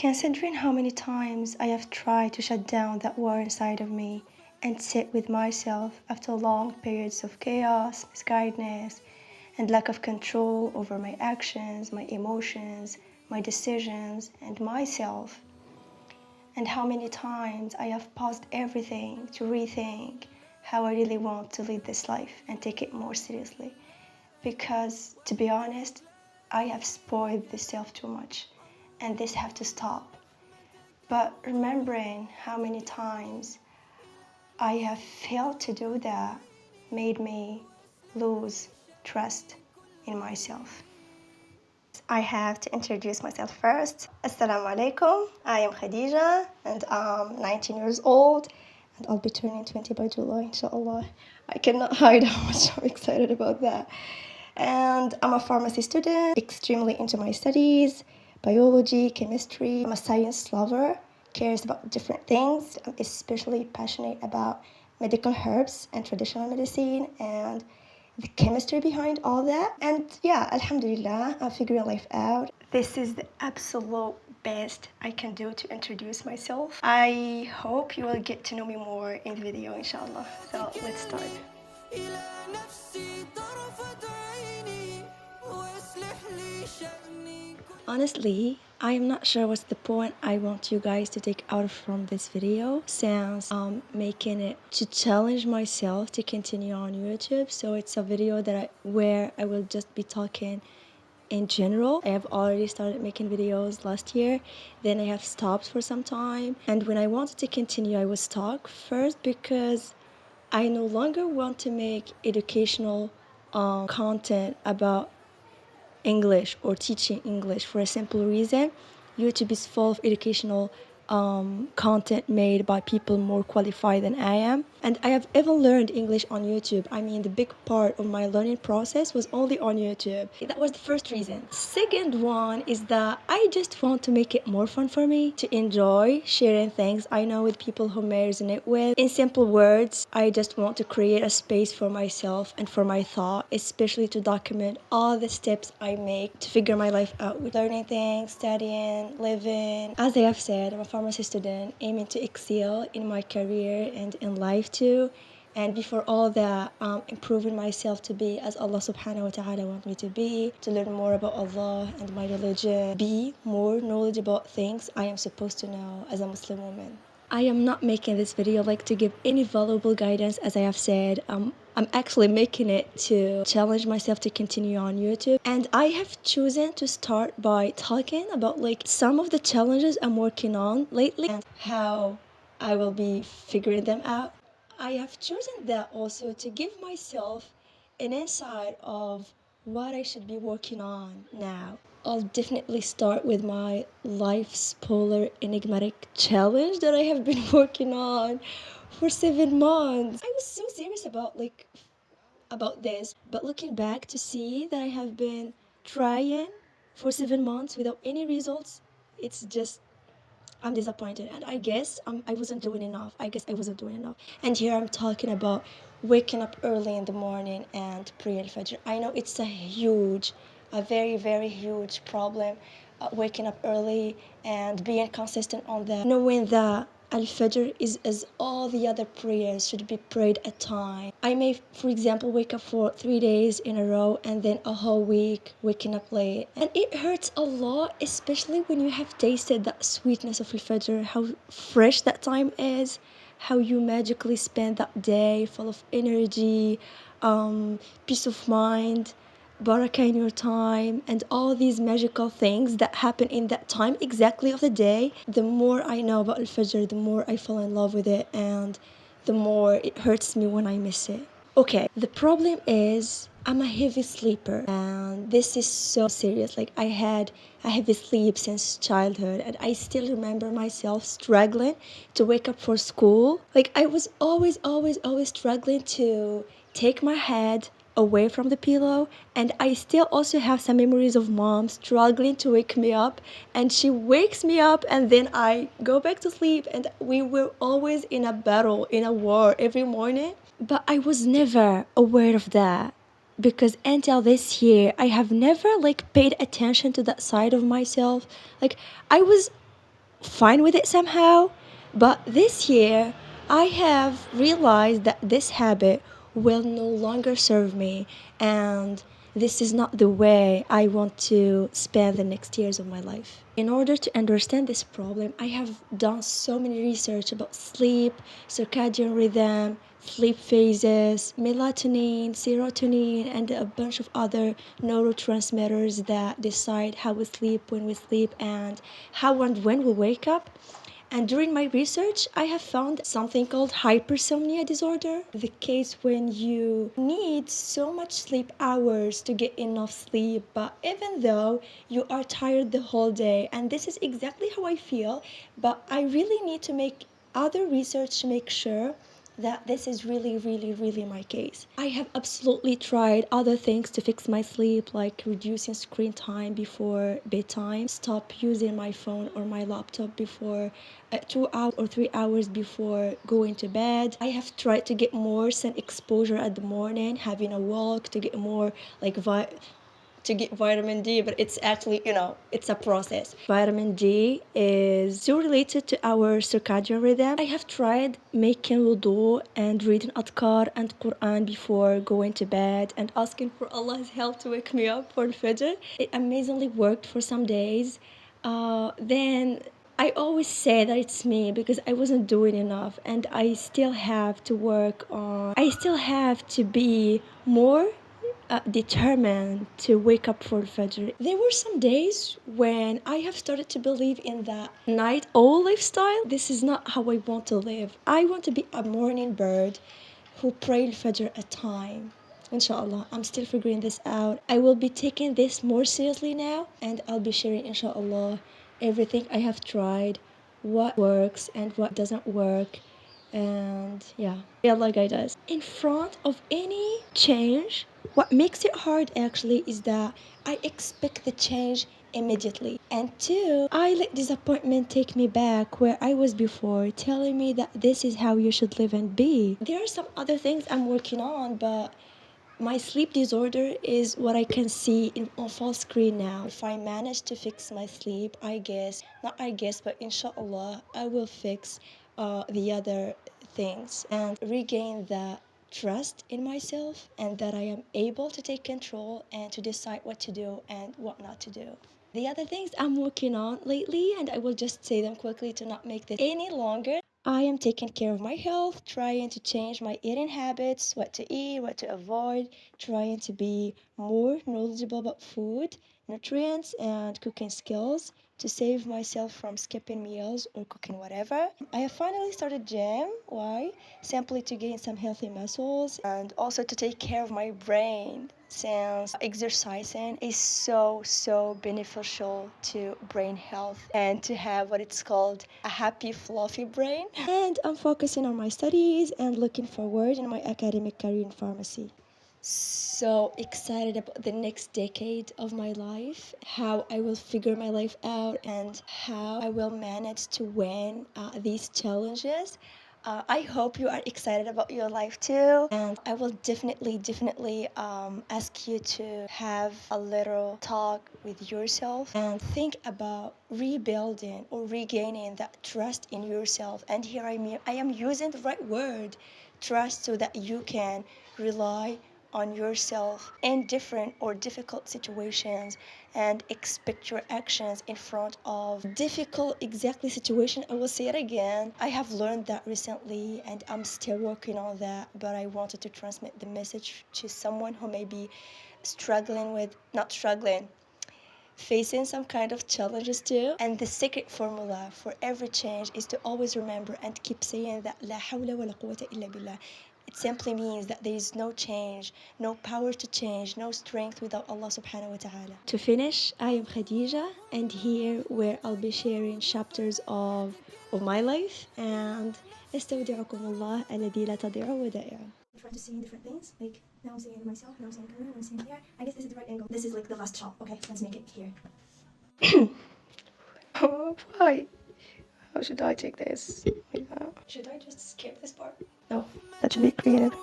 Considering how many times I have tried to shut down that war inside of me and sit with myself after long periods of chaos, misguidedness, and lack of control over my actions, my emotions, my decisions, and myself, and how many times I have paused everything to rethink how I really want to lead this life and take it more seriously. Because, to be honest, I have spoiled this self too much, and this have to stop. But remembering how many times I have failed to do that made me lose trust in myself. I have to introduce myself first. Assalamu alaikum. I am Khadija and I'm 19 years old and I'll be turning 20 by July, inshallah. I cannot hide how much I'm excited about that. And I'm a pharmacy student, extremely into my studies, biology, chemistry. I'm a science lover, cares about different things. I'm especially passionate about medical herbs and traditional medicine and the chemistry behind all that. And yeah, alhamdulillah, I'm figuring life out. This is the absolute best I can do to introduce myself. I hope you will get to know me more in the video, inshallah. So let's start. Honestly, I am not sure what's the point I want you guys to take out from this video, since I'm making it to challenge myself to continue on YouTube. So it's a video where I will just be talking in general. I have already started making videos last year, then I have stopped for some time, and when I wanted to continue I was stuck first because I no longer want to make educational content about English or teaching English for a simple reason. YouTube is full of educational content made by people more qualified than I am. And I have even learned English on YouTube. I mean, the big part of my learning process was only on YouTube. That was the first reason. Second one is that I just want to make it more fun for me, to enjoy sharing things I know with people who may resonate with. In simple words, I just want to create a space for myself and for my thought, especially to document all the steps I make to figure my life out with learning things, studying, living. As I have said, I'm a pharmacy student aiming to excel in my career and in life too. And before all that, improving myself to be as Allah subhanahu wa ta'ala wants me to be, to learn more about Allah and my religion, be more knowledgeable about things I am supposed to know as a Muslim woman. I am not making this video to give any valuable guidance, as I have said. I'm actually making it to challenge myself to continue on YouTube. And I have chosen to start by talking about some of the challenges I'm working on lately and how I will be figuring them out. I have chosen that also to give myself an insight of what I should be working on now. I'll definitely start with my life's polar enigmatic challenge that I have been working on for 7 months. I was so serious about this, but looking back to see that I have been trying for 7 months without any results, it's just I'm disappointed, and I guess I wasn't doing enough. And here I'm talking about waking up early in the morning and pray Al-Fajr. I know it's a very, very huge problem, waking up early and being consistent on that. Knowing that Al-Fajr is as all the other prayers should be prayed at time. I may, for example, wake up for 3 days in a row and then a whole week waking up late. And it hurts a lot, especially when you have tasted that sweetness of Al-Fajr, how fresh that time is, how you magically spend that day full of energy, peace of mind, barakah in your time, and all these magical things that happen in that time exactly of the day. The more I know about Al-Fajr, the more I fall in love with it, and the more it hurts me when I miss it. Okay, the problem is I'm a heavy sleeper, and this is so serious. I had a heavy sleep since childhood, and I still remember myself struggling to wake up for school. I was always struggling to take my head away from the pillow, and I still also have some memories of mom struggling to wake me up, and she wakes me up and then I go back to sleep, and we were always in a battle, in a war every morning. But I was never aware of that, because until this year I have never paid attention to that side of myself. I was fine with it somehow. But this year, I have realized that this habit will no longer serve me, and this is not the way I want to spend the next years of my life. In order to understand this problem, I have done so many research about sleep, circadian rhythm, sleep phases, melatonin, serotonin, and a bunch of other neurotransmitters that decide how we sleep, when we sleep, and how and when we wake up. And during my research, I have found something called hypersomnia disorder. The case when you need so much sleep hours to get enough sleep, but even though you are tired the whole day, and this is exactly how I feel, but I really need to make other research to make sure that this is really, really, really my case. I have absolutely tried other things to fix my sleep, like reducing screen time before bedtime, stop using my phone or my laptop before 2 hours or 3 hours before going to bed. I have tried to get more sun exposure at the morning, having a walk to get more like to get vitamin D, but it's actually, it's a process. Vitamin D is so related to our circadian rhythm. I have tried making wudu and reading adkar and Quran before going to bed and asking for Allah's help to wake me up for Al-Fajr. It amazingly worked for some days. Then I always say that it's me because I wasn't doing enough, and I still have to work on, I still have to be more determined to wake up for Fajr. There were some days when I have started to believe in that night owl lifestyle. This is not how I want to live. I want to be a morning bird who prayed Fajr at time. Inshallah, I'm still figuring this out. I will be taking this more seriously now, and I'll be sharing, inshallah, everything I have tried, what works and what doesn't work, and yeah, Allah guide us. In front of any change, what makes it hard actually is that I expect the change immediately. And two, I let disappointment take me back where I was before, telling me that this is how you should live and be. There are some other things I'm working on, but my sleep disorder is what I can see on full screen now. If I manage to fix my sleep, but inshallah, I will fix the other things and regain the trust in myself, and that I am able to take control and to decide what to do and what not to do. The other things I'm working on lately, and I will just say them quickly to not make this any longer. I am taking care of my health, trying to change my eating habits, what to eat, what to avoid, trying to be more knowledgeable about food, nutrients, and cooking skills to save myself from skipping meals or cooking whatever. I have finally started gym. Why? Simply to gain some healthy muscles and also to take care of my brain, since exercising is so beneficial to brain health and to have what it's called a happy fluffy brain. And I'm focusing on my studies and looking forward in my academic career in pharmacy. So excited about the next decade of my life, how I will figure my life out, and how I will manage to win these challenges. I hope you are excited about your life too, and I will definitely ask you to have a little talk with yourself and think about rebuilding or regaining that trust in yourself. And here I am using the right word, trust, so that you can rely on yourself in different or difficult situations and expect your actions in front of difficult exactly situation. I will say it again. I have learned that recently and I'm still working on that, but I wanted to transmit the message to someone who may be struggling with, not struggling, facing some kind of challenges too. And the secret formula for every change is to always remember and keep saying that La hawla wa la quwwata illa billah. It simply means that there is no change, no power to change, no strength without Allah subhanahu wa ta'ala. To finish, I am Khadija, and here where I'll be sharing chapters of my life, and استودعكم الله الذي لا تضيع ودائعه. Try to see different things, like now I'm seeing myself, now I'm seeing camera, now I'm seeing here. I guess this is the right angle. This is like the last shot. Okay, let's make it here. Oh, why? How should I take this? Like that. Should I just skip this part? No, that should be creative.